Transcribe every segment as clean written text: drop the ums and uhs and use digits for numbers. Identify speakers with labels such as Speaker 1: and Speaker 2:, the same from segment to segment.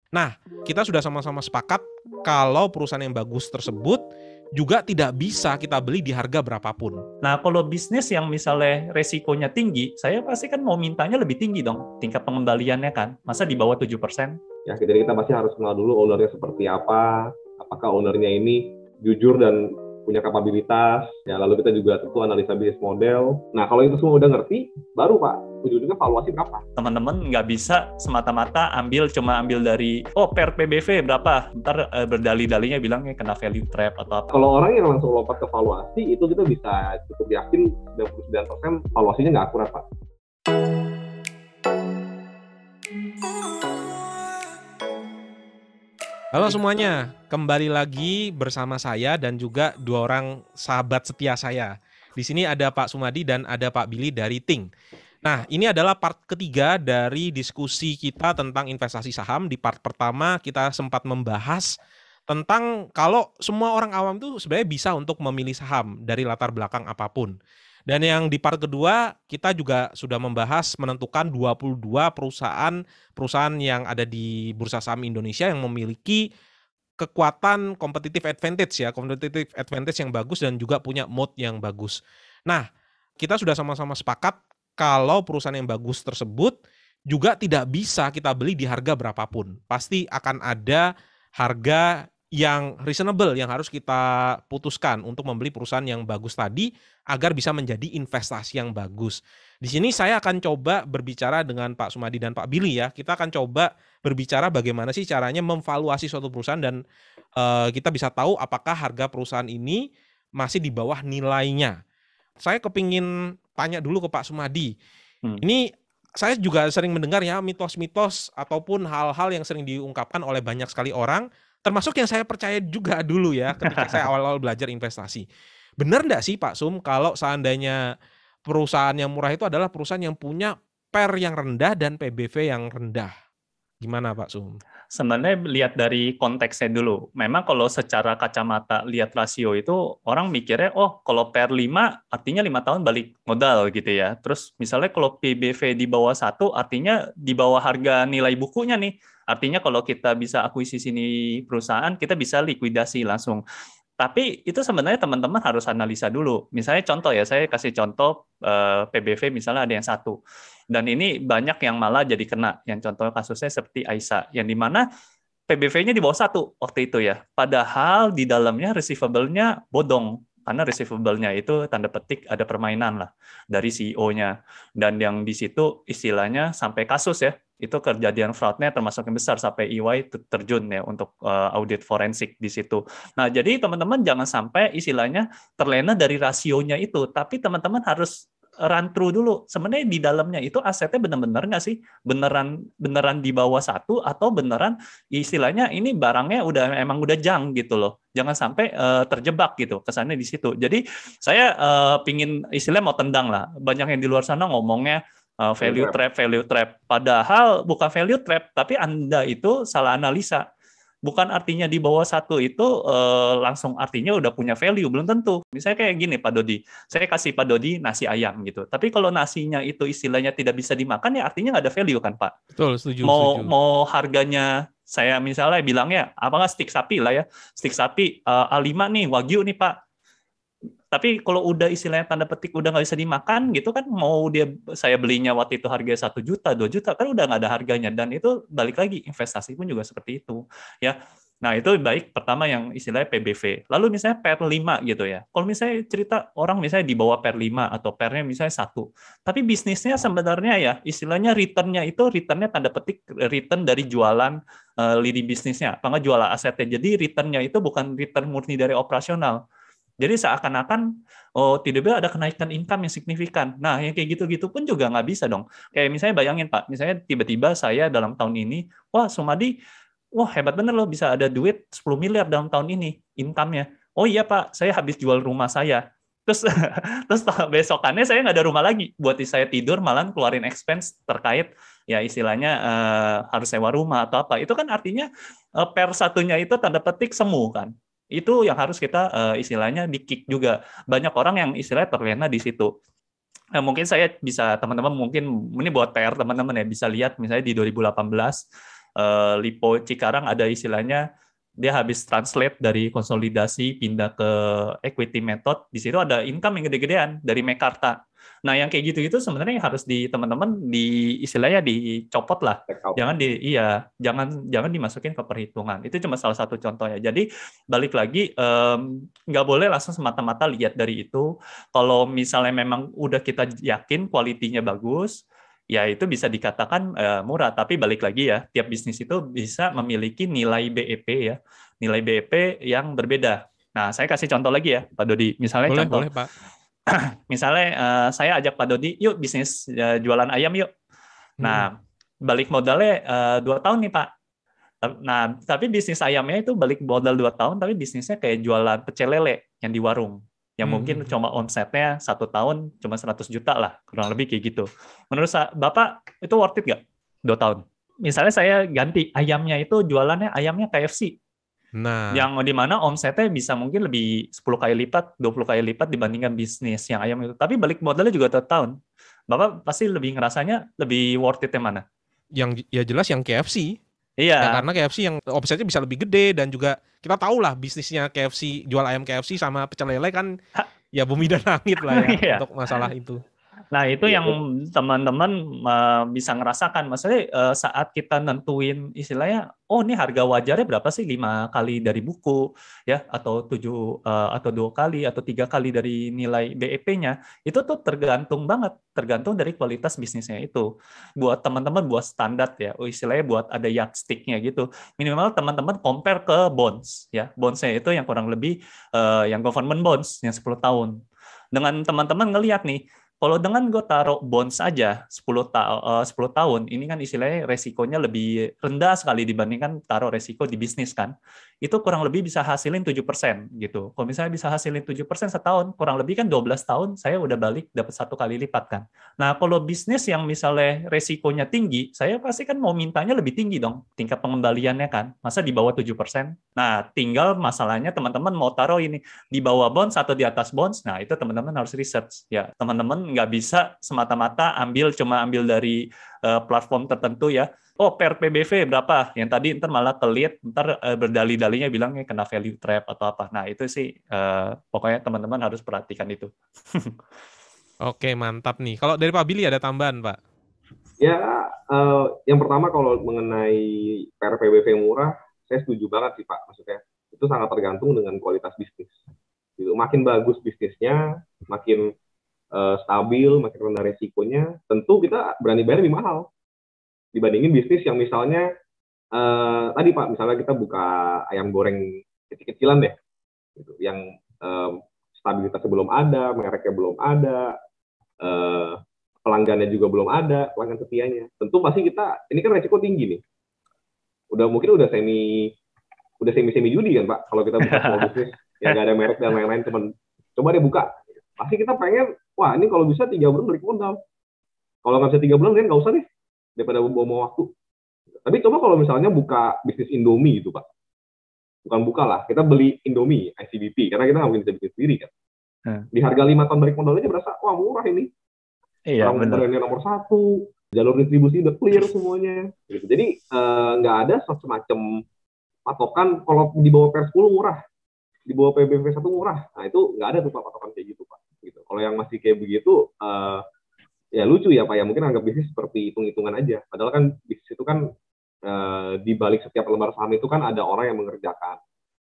Speaker 1: Nah, kita sudah sama-sama sepakat kalau perusahaan yang bagus tersebut juga tidak bisa kita beli di harga berapapun.
Speaker 2: Nah, kalau bisnis yang misalnya resikonya tinggi, saya pasti kan mau mintanya lebih tinggi dong, tingkat pengembaliannya kan. Masa di bawah 7%?
Speaker 3: Ya, jadi kita pasti harus kenal dulu ownernya seperti apa, apakah ownernya ini jujur dan punya kapabilitas, ya lalu kita juga tentu analisa bisnis model. Nah, kalau itu semua udah ngerti, baru Pak, ujung-ujungnya valuasi berapa.
Speaker 2: Teman-teman nggak bisa semata-mata cuma ambil dari, per PBV berapa, ntar berdali-dalinya bilangnya kena value trap atau apa.
Speaker 3: Kalau orang yang langsung lompat ke valuasi, itu kita bisa cukup yakin 99% valuasinya nggak akurat Pak.
Speaker 1: Halo semuanya, kembali lagi bersama saya dan juga dua orang sahabat setia saya. Di sini ada Pak Sumadi dan ada Pak Billy dari Ting. Nah, ini adalah part ketiga dari diskusi kita tentang investasi saham. Di part pertama kita sempat membahas tentang kalau semua orang awam itu sebenarnya bisa untuk memilih saham dari latar belakang apapun. Dan yang di part kedua kita juga sudah membahas menentukan 22 perusahaan yang ada di Bursa Saham Indonesia yang memiliki kekuatan competitive advantage yang bagus dan juga punya moat yang bagus. Nah, kita sudah sama-sama sepakat kalau perusahaan yang bagus tersebut juga tidak bisa kita beli di harga berapapun. Pasti akan ada harga yang reasonable yang harus kita putuskan untuk membeli perusahaan yang bagus tadi agar bisa menjadi investasi yang bagus. Di sini saya akan coba berbicara dengan Pak Sumadi dan Pak Billy ya. Kita akan coba berbicara bagaimana sih caranya memvaluasi suatu perusahaan dan kita bisa tahu apakah harga perusahaan ini masih di bawah nilainya. Saya kepingin tanya dulu ke Pak Sumadi. Ini saya juga sering mendengar ya mitos-mitos ataupun hal-hal yang sering diungkapkan oleh banyak sekali orang, termasuk yang saya percaya juga dulu ya ketika saya awal-awal belajar investasi. Benar nggak sih Pak Sum kalau seandainya perusahaan yang murah itu adalah perusahaan yang punya PER yang rendah dan PBV yang rendah? Gimana Pak Sum?
Speaker 2: Sebenarnya lihat dari konteksnya dulu. Memang kalau secara kacamata lihat rasio itu orang mikirnya, kalau per 5 artinya 5 tahun balik modal gitu ya. Terus misalnya kalau PBV di bawah 1 artinya di bawah harga nilai bukunya nih. Artinya kalau kita bisa akuisisi ini perusahaan, kita bisa likuidasi langsung. Tapi itu sebenarnya teman-teman harus analisa dulu. Misalnya contoh ya, saya kasih contoh PBV misalnya ada yang 1. Dan ini banyak yang malah jadi kena. Yang contoh kasusnya seperti Aisyah, yang dimana PBV-nya di bawah 1 waktu itu ya. Padahal di dalamnya receivable-nya bodong. Karena receivable-nya itu tanda petik ada permainan lah dari CEO-nya. Dan yang di situ istilahnya sampai kasus ya, itu kejadian fraud-nya termasuk yang besar sampai EY terjun ya untuk audit forensik di situ. Nah, jadi teman-teman jangan sampai istilahnya terlena dari rasionya itu, tapi teman-teman harus run through dulu. Sebenarnya di dalamnya itu asetnya benar-benar nggak sih? Beneran di bawah 1 atau beneran istilahnya ini barangnya emang udah junk gitu loh. Jangan sampai terjebak gitu kesannya di situ. Jadi saya pingin istilahnya mau tendang lah. Banyak yang di luar sana ngomongnya value trap. Padahal bukan value trap, tapi Anda itu salah analisa. Bukan artinya di bawah 1 itu langsung artinya udah punya value, belum tentu. Misalnya kayak gini Pak Dodi, saya kasih Pak Dodi nasi ayam gitu. Tapi kalau nasinya itu istilahnya tidak bisa dimakan, ya artinya nggak ada value kan Pak?
Speaker 1: Betul, setuju.
Speaker 2: Mau harganya, saya misalnya bilangnya, apakah stik sapi lah ya, stik sapi A5 nih, Wagyu nih Pak. Tapi kalau udah istilahnya tanda petik udah nggak bisa dimakan gitu kan, mau saya belinya waktu itu harganya 1 juta, 2 juta, kan udah nggak ada harganya. Dan itu balik lagi, investasi pun juga seperti itu. Ya, nah itu baik pertama yang istilahnya PBV. Lalu misalnya PER 5 gitu ya. Kalau misalnya cerita orang misalnya di bawah PER 5 atau PER-nya misalnya 1. Tapi bisnisnya sebenarnya ya istilahnya returnnya tanda petik return dari jualan lini bisnisnya. Apa nggak jualan asetnya. Jadi returnnya itu bukan return murni dari operasional. Jadi seakan-akan tiba-tiba ada kenaikan income yang signifikan. Nah, yang kayak gitu-gitu pun juga nggak bisa dong. Kayak misalnya bayangin Pak, misalnya tiba-tiba saya dalam tahun ini, Sumadi, hebat bener loh bisa ada duit 10 miliar dalam tahun ini income-nya. Oh iya Pak, saya habis jual rumah saya. Terus terus besokannya saya nggak ada rumah lagi. Buat saya tidur malah keluarin expense terkait ya istilahnya harus sewa rumah atau apa. Itu kan artinya per satunya itu tanda petik semu kan. Itu yang harus kita istilahnya di-kick juga. Banyak orang yang istilahnya terlena di situ. Nah, mungkin saya bisa, teman-teman mungkin, ini buat PR teman-teman ya, bisa lihat misalnya di 2018, Lipo Cikarang ada istilahnya, dia habis translate dari konsolidasi pindah ke equity method, di situ ada income yang gede-gedean dari Mekarta. Nah, yang kayak gitu-gitu sebenarnya harus teman-teman istilahnya dicopot lah. Jangan dimasukin ke perhitungan. Itu cuma salah satu contohnya. Jadi balik lagi, nggak boleh langsung semata-mata lihat dari itu. Kalau misalnya memang udah kita yakin kualitinya bagus, ya itu bisa dikatakan murah. Tapi balik lagi ya, tiap bisnis itu bisa memiliki nilai BEP ya, nilai BEP yang berbeda. Nah, saya kasih contoh lagi ya, Pak Dodi. Misalnya contoh,
Speaker 1: Boleh, Pak.
Speaker 2: misalnya saya ajak Pak Dodi, yuk bisnis jualan ayam yuk. Nah, balik modalnya 2 tahun nih Pak. Nah, tapi bisnis ayamnya itu balik modal 2 tahun, tapi bisnisnya kayak jualan pecel lele yang di warung. Yang mungkin cuma omsetnya 1 tahun cuma 100 juta lah, kurang lebih kayak gitu. Menurut Bapak, itu worth it nggak 2 tahun? Misalnya saya ganti ayamnya itu jualannya ayamnya KFC.
Speaker 1: Nah,
Speaker 2: Yang di mana omsetnya bisa mungkin lebih 10 kali lipat, 20 kali lipat dibandingkan bisnis yang ayam itu. Tapi balik modalnya juga 1 tahun. Bapak pasti lebih ngerasanya lebih worth it yang mana?
Speaker 1: yang ya jelas yang KFC.
Speaker 2: Iya.
Speaker 1: Ya karena KFC yang omsetnya bisa lebih gede dan juga kita tahu lah bisnisnya KFC, jual ayam KFC sama pecel lele kan ya bumi dan langit lah ya
Speaker 2: Iya.
Speaker 1: untuk masalah itu.
Speaker 2: Nah, itu yang teman-teman bisa ngerasakan. Maksudnya saat kita nentuin istilahnya, oh ini harga wajarnya berapa sih? 5 kali dari buku, ya, atau 7 atau 2 kali atau 3 kali dari nilai BEP-nya. Itu tuh tergantung banget, tergantung dari kualitas bisnisnya itu. Buat teman-teman buat standar ya, istilahnya buat ada yardstick-nya gitu. Minimal teman-teman compare ke bonds, ya. Bonds-nya itu yang kurang lebih yang government bonds yang 10 tahun. Dengan teman-teman ngelihat nih, kalau dengan gue taruh bonds aja 10 tahun, ini kan istilahnya resikonya lebih rendah sekali dibandingkan taruh resiko di bisnis kan. Itu kurang lebih bisa hasilin 7% gitu. Kalau misalnya bisa hasilin 7% setahun, kurang lebih kan 12 tahun saya udah balik dapat 1 kali lipat kan. Nah, kalau bisnis yang misalnya resikonya tinggi, saya pasti kan mau mintanya lebih tinggi dong tingkat pengembaliannya kan. Masa di bawah 7%? Nah, tinggal masalahnya teman-teman mau taruh ini di bawah bonds atau di atas bonds. Nah, itu teman-teman harus research. Ya, teman-teman nggak bisa semata-mata cuma ambil dari platform tertentu ya. Oh, per PBV berapa? Yang tadi ntar malah kelit, ntar berdalih-dalihnya bilangnya kena value trap atau apa. Nah, itu sih pokoknya teman-teman harus perhatikan itu.
Speaker 1: Oke, mantap nih. Kalau dari Pak Billy ada tambahan, Pak?
Speaker 3: Ya, yang pertama kalau mengenai per PBV murah, saya setuju banget sih Pak. Maksudnya itu sangat tergantung dengan kualitas bisnis. Gitu. Makin bagus bisnisnya, makin stabil, makin rendah resikonya, tentu kita berani bayar lebih mahal dibandingin bisnis yang misalnya tadi Pak, misalnya kita buka ayam goreng kecil-kecilan deh, gitu, yang stabilitasnya belum ada, mereknya belum ada, pelanggannya juga belum ada, pelanggan setianya. Tentu pasti kita, ini kan resiko tinggi nih. Mungkin udah semi judi kan Pak, kalau kita buka small bisnis yang nggak ada merek dan lain-lain, coba deh buka. Pasti kita pengen, wah ini kalau bisa 3 bulan balik modal. Kalau nggak bisa 3 bulan, kan nggak usah deh, daripada bawa waktu. Tapi coba kalau misalnya buka bisnis Indomie gitu Pak. Bukan buka lah, kita beli Indomie, ICBP, karena kita nggak mungkin bisa bikin sendiri kan. Di harga 5 tahun balik modal aja berasa, wah murah ini.
Speaker 2: Iya,
Speaker 3: benar. Brandnya nomor 1, jalur distribusi udah clear semuanya. Gitu. Jadi nggak ada semacam patokan kalau di bawah per 10 murah, di bawah PBV 1 murah. Nah itu nggak ada tuh Pak patokan kayak gitu Pak. Gitu. Kalau yang masih kayak begitu, ya lucu ya Pak ya, mungkin anggap bisnis seperti hitung-hitungan aja. Padahal kan bisnis itu kan di balik setiap lembar saham itu kan ada orang yang mengerjakan,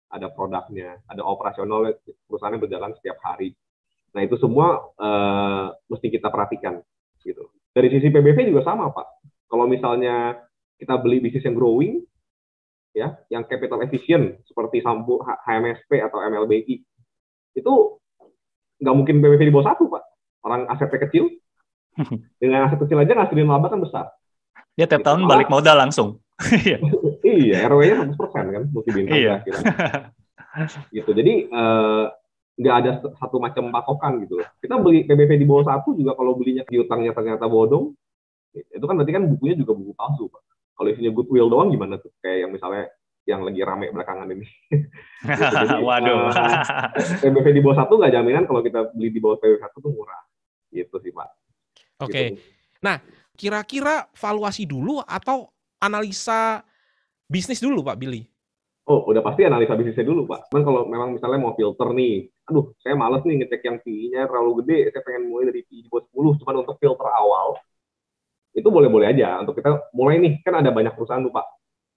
Speaker 3: ada produknya, ada operasional, perusahaannya berjalan setiap hari. Nah itu semua mesti kita perhatikan. Gitu. Dari sisi PBV juga sama Pak. Kalau misalnya kita beli bisnis yang growing, ya, yang capital efficient seperti Sampo, HMSP atau MLBI, itu nggak mungkin PBV di bawah 1 Pak. Orang asetnya kecil, dengan aset kecil aja ngasilin laba kan besar.
Speaker 2: Dia tiap tahun balik modal langsung.
Speaker 3: Iya, ROE-nya 100% kan, multi-bintang.
Speaker 2: Iya.
Speaker 3: Gitu. Jadi nggak ada satu macam patokan gitu. Kita beli PBV di bawah 1 juga kalau belinya piutangnya ternyata bodong, itu kan berarti kan bukunya juga buku palsu Pak. Kalau isinya goodwill doang gimana tuh? Kayak yang misalnya yang lagi rame belakangan ini. Gitu. Jadi,
Speaker 2: waduh.
Speaker 3: PBV di bawah 1 nggak jaminan kalau kita beli di bawah PBV 1 tuh murah. Gitu sih Pak.
Speaker 1: Oke. Gitu. Nah, kira-kira valuasi dulu atau analisa Bisnis dulu Pak Billy.
Speaker 3: Oh, udah pasti analisa bisnisnya dulu, Pak. Cuman kalau memang misalnya mau filter nih, aduh, saya males nih ngecek yang PE-nya terlalu gede, saya pengen mulai dari PE di bawah 10, cuman untuk filter awal, itu boleh-boleh aja. Untuk kita mulai nih, kan ada banyak perusahaan tuh, Pak.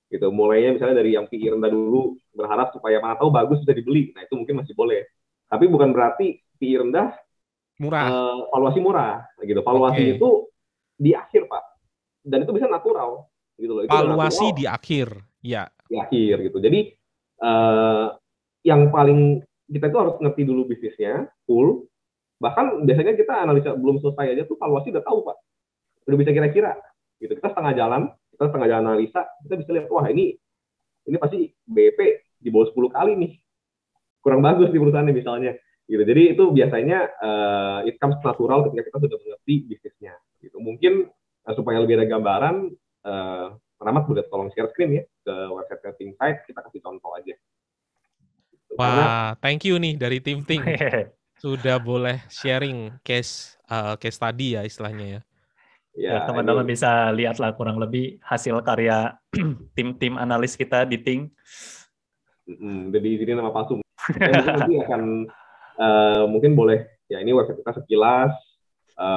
Speaker 3: Gitu. Mulainya misalnya dari yang PE rendah dulu, berharap supaya mana tahu bagus bisa dibeli. Nah, itu mungkin masih boleh. Tapi bukan berarti PE rendah,
Speaker 1: Murah.
Speaker 3: valuasi murah. Gitu. Valuasi
Speaker 1: Oke.
Speaker 3: itu di akhir, Pak. Dan itu bisa natural. Gitu loh. Itu udah
Speaker 1: Valuasi
Speaker 3: natural
Speaker 1: di akhir. Ya.
Speaker 3: di akhir gitu. Jadi yang paling kita itu harus ngerti dulu bisnisnya full. Bahkan biasanya kita analisa belum selesai aja tuh valuasi udah tahu, Pak. Udah bisa kira-kira. Gitu. Kita setengah jalan analisa, kita bisa lihat wah ini pasti BP di bawah 10 kali nih. Kurang bagus di perusahaannya misalnya. Gitu. Jadi itu biasanya it comes natural ketika kita sudah mengerti bisnisnya. Gitu. Mungkin supaya lebih ada gambaran, Rahmat boleh tolong share screen ya ke website Think Site, kita kasih contoh aja. Gitu.
Speaker 1: Wah, thank you nih dari tim Think. Sudah boleh sharing case study ya istilahnya ya.
Speaker 2: Ya, teman-teman bisa lihatlah kurang lebih hasil karya tim-tim analis kita di Think.
Speaker 3: Jadi ini nama palsu. Saya mungkin nanti akan mungkin boleh ya, ini website kita sekilas,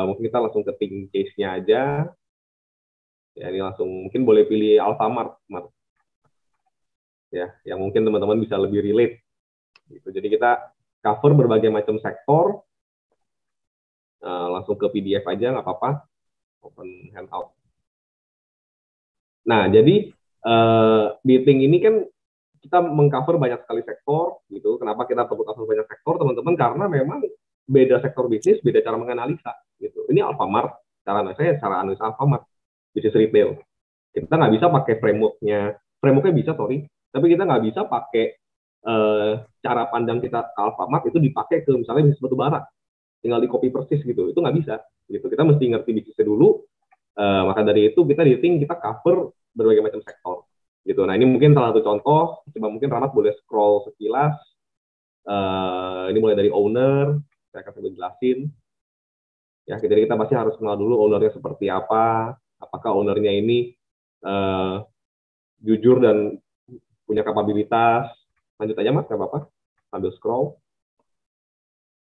Speaker 3: mungkin kita langsung ke Think case-nya aja. Ya, ini langsung mungkin boleh pilih Alfamart, ya, yang mungkin teman-teman bisa lebih relate. Gitu. Jadi kita cover berbagai macam sektor, langsung ke PDF aja nggak apa-apa, open handout. Nah, jadi di Think ini kan kita mengcover banyak sekali sektor, gitu. Kenapa kita perlu cover banyak sektor, teman-teman? Karena memang beda sektor bisnis, beda cara menganalisa. Gitu. Ini Alfamart, cara analisa Alfamart, bisnis retail. Kita nggak bisa pakai frameworknya bisa, tapi kita nggak bisa pakai cara pandang kita ke Alfamart itu dipakai ke misalnya bisnis batu bara, tinggal di copy persis gitu, itu nggak bisa. Gitu. Kita mesti ngerti bisnisnya dulu, maka dari itu kita di Think kita cover berbagai macam sektor. Gitu. Nah, ini mungkin salah satu contoh. Coba mungkin Rahmat boleh scroll sekilas. Ini mulai dari owner, saya akan coba jelasin. Ya, jadi kita pasti harus kenal dulu ownernya seperti apa. Apakah ownernya ini jujur dan punya kapabilitas. Lanjut aja, Mas, nggak apa-apa. Sambil scroll.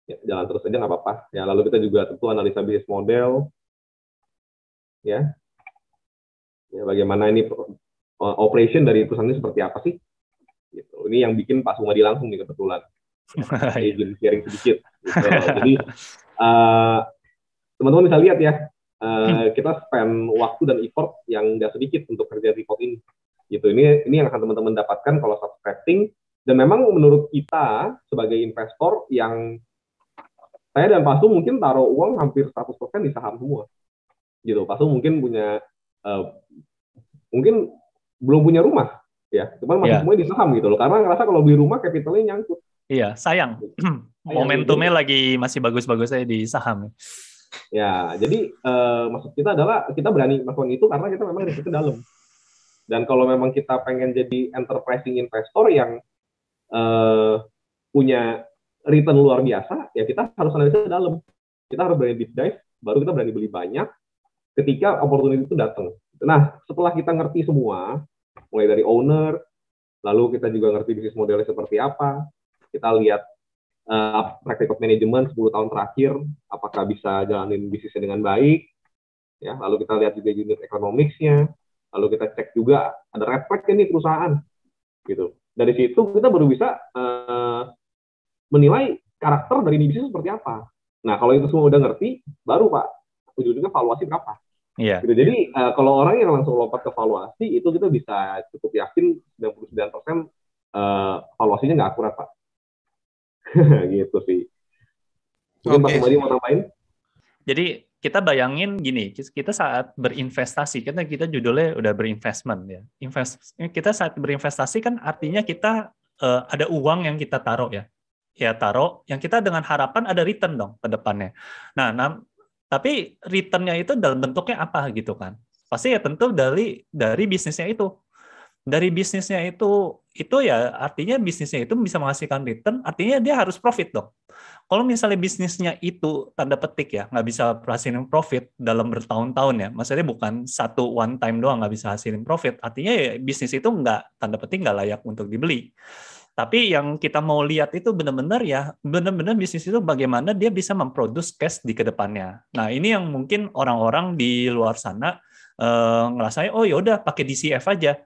Speaker 3: Ya, jalan terus aja nggak apa-apa. Ya, lalu kita juga tentu analisa bisnis model. Ya, bagaimana ini operation dari perusahaan ini seperti apa sih? Gitu. Ini yang bikin Pak Sumadi langsung nih kebetulan. Ya, izin sharing sedikit. Gitu. Jadi teman-teman bisa lihat ya, kita spend waktu dan effort yang nggak sedikit untuk kerja report ini. Gitu. Ini yang akan teman-teman dapatkan kalau subscribe Think. Dan memang menurut kita sebagai investor yang saya dan Pak Su mungkin taruh uang hampir 100% di saham semua. Gitu. Pak Su mungkin punya mungkin belum punya rumah ya, cuman masih semuanya di saham gitu loh, karena ngerasa kalau beli rumah kapitalnya nyangkut.
Speaker 2: Iya, sayang. Momentumnya lagi masih bagus-bagusnya di saham.
Speaker 3: Ya, jadi maksud kita adalah kita berani melakukan itu karena kita memang risetnya dalam. Dan kalau memang kita pengen jadi enterprising investor yang punya return luar biasa, ya kita harus analisa dalam. Kita harus berani deep dive, baru kita berani beli banyak ketika opportunity itu datang. Nah, setelah kita ngerti semua, mulai dari owner, lalu kita juga ngerti bisnis modelnya seperti apa, kita lihat track record management 10 tahun terakhir, apakah bisa jalanin bisnisnya dengan baik, ya, lalu kita lihat juga unit economics-nya, lalu kita cek juga ada red flag ini perusahaan, gitu. Dari situ kita baru bisa menilai karakter dari bisnis seperti apa. Nah, kalau itu semua udah ngerti, baru Pak, ujung-ujungnya valuasi berapa.
Speaker 2: Iya.
Speaker 3: Gitu. Jadi kalau orang yang langsung lompat ke valuasi, itu kita bisa cukup yakin 99% valuasinya nggak akurat, Pak. Gitu sih. Mungkin Pak Sumadi mau tambahin?
Speaker 2: Jadi kita bayangin gini, kita saat berinvestasi, kita judulnya udah berinvestment ya. Kita saat berinvestasi kan artinya kita ada uang yang kita taruh ya. Ya taruh, yang kita dengan harapan ada return dong ke depannya. Nah, tapi return-nya itu dalam bentuknya apa gitu kan? Pasti ya tentu dari bisnisnya itu. Dari bisnisnya itu ya artinya bisnisnya itu bisa menghasilkan return, artinya dia harus profit dong. Kalau misalnya bisnisnya itu tanda petik ya nggak bisa hasilin profit dalam bertahun-tahun ya, maksudnya bukan satu one time doang nggak bisa hasilin profit, artinya ya bisnis itu nggak, tanda petik nggak layak untuk dibeli. Tapi yang kita mau lihat itu benar-benar bisnis itu bagaimana dia bisa memproduce cash di kedepannya. Nah ini yang mungkin orang-orang di luar sana ngerasain, oh ya udah pakai DCF aja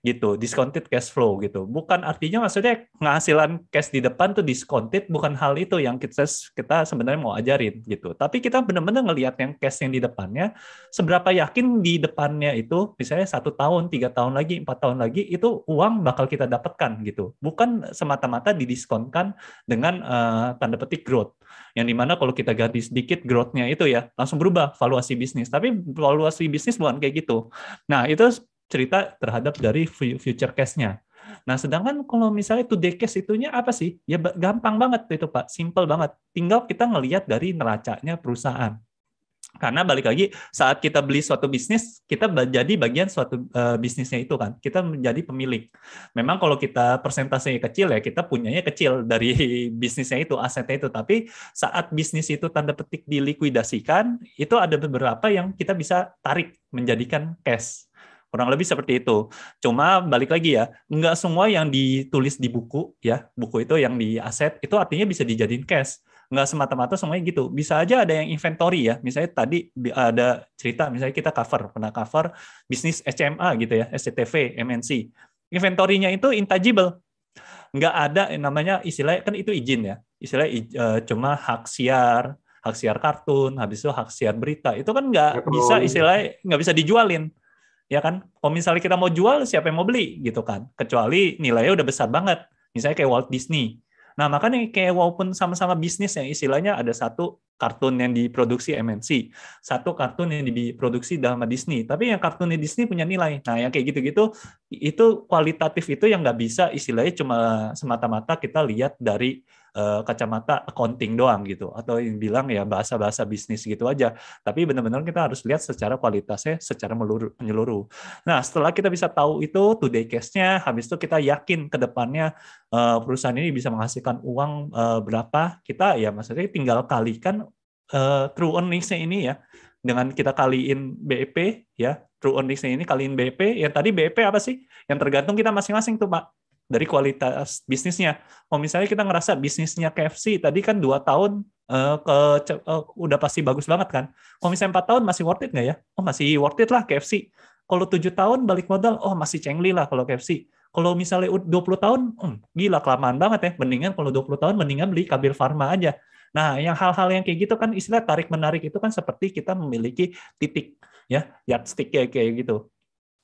Speaker 2: gitu, discounted cash flow gitu. Bukan artinya maksudnya penghasilan cash di depan tuh discounted, bukan hal itu yang kita sebenarnya mau ajarin gitu. Tapi kita benar-benar ngelihat yang cash yang di depannya, seberapa yakin di depannya itu, misalnya 1 tahun, 3 tahun lagi, 4 tahun lagi, itu uang bakal kita dapatkan gitu. Bukan semata-mata didiskonkan dengan tanda petik growth. Yang dimana kalau kita ganti sedikit growth-nya itu ya, langsung berubah valuasi bisnis. Tapi valuasi bisnis bukan kayak gitu. Nah, itu cerita terhadap dari future cash-nya. Nah, sedangkan kalau misalnya today cash itunya apa sih? Ya gampang banget itu, Pak. Simple banget. Tinggal kita ngelihat dari neracanya perusahaan. Karena balik lagi, saat kita beli suatu bisnis, kita jadi bagian suatu bisnisnya itu kan. Kita menjadi pemilik. Memang kalau kita persentasenya kecil ya, kita punyanya kecil dari bisnisnya itu, asetnya itu. Tapi saat bisnis itu tanda petik dilikuidasikan, itu ada beberapa yang kita bisa tarik menjadikan cash. Kurang lebih seperti itu. Cuma balik lagi ya, nggak semua yang ditulis di buku ya, buku itu yang di aset itu artinya bisa dijadiin cash. Nggak semata-mata semuanya gitu. Bisa aja ada yang inventory ya. Misalnya tadi ada cerita, misalnya kita pernah cover bisnis SMA gitu ya, SCTV, MNC. Inventory-nya itu intangible. Nggak ada namanya istilahnya, kan itu izin ya. Istilahnya cuma hak siar kartun, habis itu hak siar berita. Itu kan nggak bisa istilahnya, nggak bisa dijualin. Ya kan, kalau misalnya kita mau jual, siapa yang mau beli gitu kan? Kecuali nilainya udah besar banget, misalnya kayak Walt Disney. Nah makanya kayak walaupun sama-sama bisnis yang istilahnya ada satu kartun yang diproduksi MNC, satu kartun yang diproduksi sama Disney, tapi yang kartunnya Disney punya nilai. Nah yang kayak gitu-gitu, itu kualitatif itu yang nggak bisa istilahnya cuma semata-mata kita lihat dari kacamata accounting doang gitu, atau yang bilang ya bahasa-bahasa bisnis gitu aja. Tapi benar-benar kita harus lihat secara kualitasnya secara menyeluruh. Nah, setelah kita bisa tahu itu today cash-nya, habis itu kita yakin ke depannya perusahaan ini bisa menghasilkan uang berapa, kita ya maksudnya tinggal kalikan true earnings-nya ini ya, dengan kita kaliin BEP ya, true earnings-nya ini kaliin BEP, yang tadi BEP apa sih? Yang tergantung kita masing-masing tuh Pak, dari kualitas bisnisnya. Kalau misalnya kita ngerasa bisnisnya KFC tadi kan 2 tahun udah pasti bagus banget kan. Kalau misalnya 4 tahun masih worth it nggak ya? Oh masih worth it lah KFC. Kalau 7 tahun balik modal, oh masih cengli lah kalau KFC. Kalau misalnya 20 tahun, gila kelamaan banget ya. Mendingan kalau 20 tahun mendingan beli Kabir Pharma aja. Nah, yang hal-hal yang kayak gitu kan istilah tarik menarik itu kan seperti kita memiliki titik ya, yardstick kayak gitu.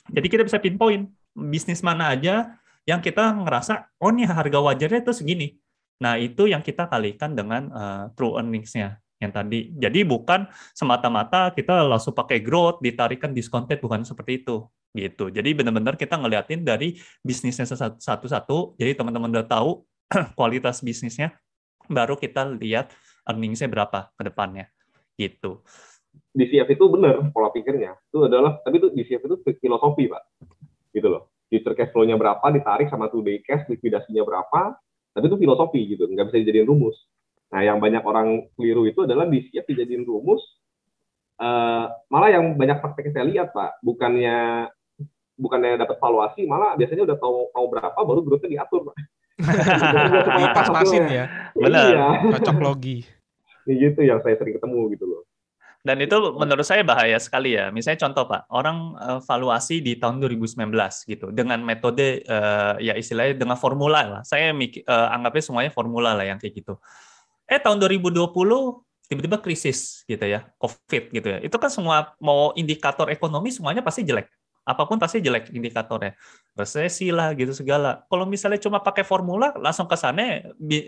Speaker 2: Jadi kita bisa pinpoint bisnis mana aja yang kita ngerasa, oh nih harga wajarnya itu segini. Nah, itu yang kita kalikan dengan true earnings-nya yang tadi. Jadi bukan semata-mata kita langsung pakai growth, ditarikan discounted, bukan seperti itu. Gitu. Jadi benar-benar kita ngeliatin dari bisnisnya satu-satu, jadi teman-teman udah tahu kualitas bisnisnya, baru kita lihat earnings-nya berapa ke depannya. Gitu.
Speaker 3: DCF itu benar pola pikirnya. Itu adalah, tapi itu DCF itu filosofi, Pak. Gitu loh. Future cash flow-nya berapa ditarik sama today cash, likuidasinya berapa, tapi itu filosofi gitu, nggak bisa dijadiin rumus. Nah, yang banyak orang keliru itu adalah DCF dijadiin rumus, malah yang banyak prakteknya saya lihat Pak, bukannya dapat valuasi, malah biasanya udah tahu berapa, baru growth-nya diatur Pak.
Speaker 1: Pas-pasin ya,
Speaker 2: benar.
Speaker 3: Iya.
Speaker 1: Cocok logi.
Speaker 3: Ini gitu yang saya sering ketemu gitu loh.
Speaker 2: Dan itu menurut saya bahaya sekali ya. Misalnya contoh Pak, orang valuasi di tahun 2019 gitu dengan metode ya istilahnya dengan formula lah. Saya anggapnya semuanya formula lah yang kayak gitu. Tahun 2020 tiba-tiba krisis gitu ya, COVID gitu ya. Itu kan semua mau indikator ekonomi semuanya pasti jelek. Apapun pasti jelek indikatornya. Resesi lah gitu segala. Kalau misalnya cuma pakai formula, langsung ke sana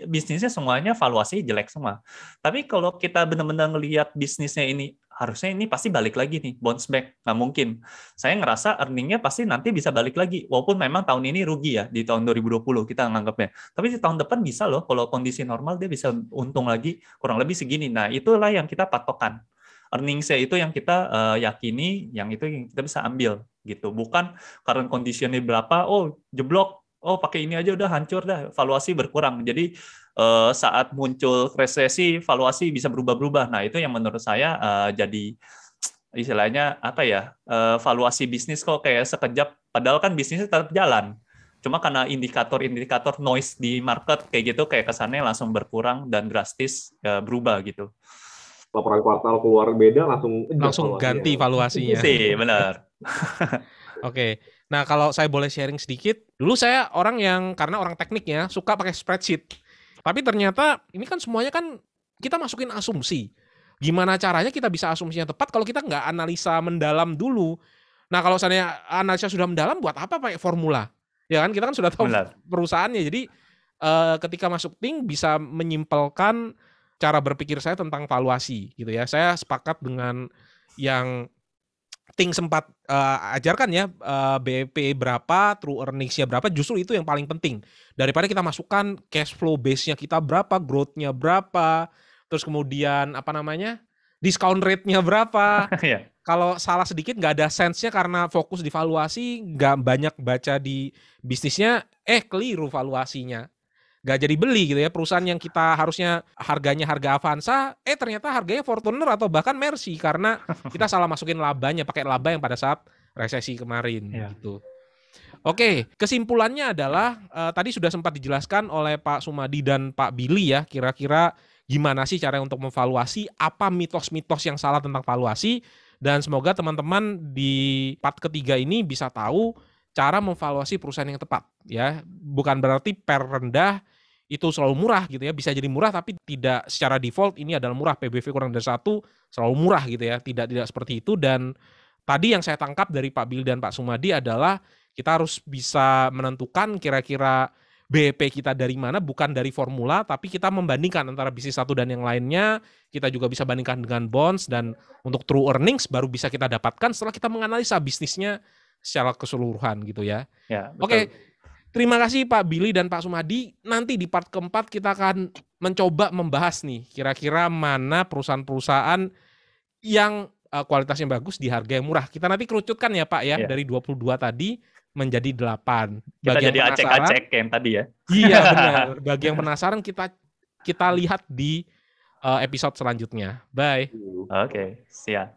Speaker 2: bisnisnya semuanya valuasi jelek semua. Tapi kalau kita benar-benar ngelihat bisnisnya ini, harusnya ini pasti balik lagi nih, bounce back. Nggak mungkin. Saya ngerasa earning-nya pasti nanti bisa balik lagi. Walaupun memang tahun ini rugi ya, di tahun 2020 kita nganggapnya. Tapi di tahun depan bisa loh, kalau kondisi normal dia bisa untung lagi, kurang lebih segini. Nah, itulah yang kita patokan. Earnings-nya itu yang kita yakini, yang itu yang kita bisa ambil gitu. Bukan current condition-nya berapa, oh jeblok, oh pakai ini aja udah hancur dah, valuasi berkurang. Jadi saat muncul resesi, valuasi bisa berubah-berubah. Nah, itu yang menurut saya jadi istilahnya apa ya, valuasi bisnis kok kayak sekejap, padahal kan bisnisnya tetap jalan. Cuma karena indikator-indikator noise di market kayak gitu, kayak kesannya langsung berkurang dan drastis berubah gitu.
Speaker 3: Laporan kuartal keluar beda
Speaker 1: langsung ganti valuasinya.
Speaker 2: Sih, benar.
Speaker 1: Oke. Nah, kalau saya boleh sharing sedikit, dulu saya orang yang karena orang tekniknya suka pakai spreadsheet. Tapi ternyata ini kan semuanya kan kita masukin asumsi. Gimana caranya kita bisa asumsinya tepat kalau kita nggak analisa mendalam dulu. Nah, kalau seandainya analisa sudah mendalam, buat apa pakai formula? Ya kan, kita kan sudah tahu perusahaannya. Jadi ketika masuk Ting bisa menyimpelkan cara berpikir saya tentang valuasi gitu ya. Saya sepakat dengan yang Ting sempat ajarkan ya, BEP berapa, true earnings-nya berapa, justru itu yang paling penting. Daripada kita masukkan cash flow base-nya kita berapa, growth-nya berapa, terus kemudian discount rate-nya berapa. Kalau salah sedikit nggak ada sense-nya karena fokus di valuasi, nggak banyak baca di bisnisnya, keliru valuasinya. Nggak jadi beli gitu ya, perusahaan yang kita harusnya harganya harga Avanza, ternyata harganya Fortuner atau bahkan Mercy karena kita salah masukin labanya, pakai laba yang pada saat resesi kemarin gitu. Oke, kesimpulannya adalah tadi sudah sempat dijelaskan oleh Pak Sumadi dan Pak Billy ya, kira-kira gimana sih cara untuk memvaluasi, apa mitos-mitos yang salah tentang valuasi, dan semoga teman-teman di part ketiga ini bisa tahu cara memvaluasi perusahaan yang tepat ya. Bukan berarti per rendah itu selalu murah gitu ya, bisa jadi murah tapi tidak secara default ini adalah murah, PBV kurang dari 1 selalu murah gitu ya, tidak seperti itu. Dan tadi yang saya tangkap dari Pak Billy dan Pak Sumadi adalah kita harus bisa menentukan kira-kira BEP kita dari mana, bukan dari formula, tapi kita membandingkan antara bisnis satu dan yang lainnya, kita juga bisa bandingkan dengan bonds, dan untuk true earnings baru bisa kita dapatkan setelah kita menganalisa bisnisnya secara keseluruhan gitu ya. Oke. Terima kasih Pak Billy dan Pak Sumadi. Nanti di part keempat kita akan mencoba membahas nih kira-kira mana perusahaan-perusahaan yang kualitasnya bagus di harga yang murah. Kita nanti kerucutkan ya Pak ya, dari 22 tadi menjadi 8.
Speaker 2: Kita jadi acek-acek yang tadi ya.
Speaker 1: Iya benar. Bagi yang penasaran kita lihat di episode selanjutnya. Bye.
Speaker 2: Oke, siap.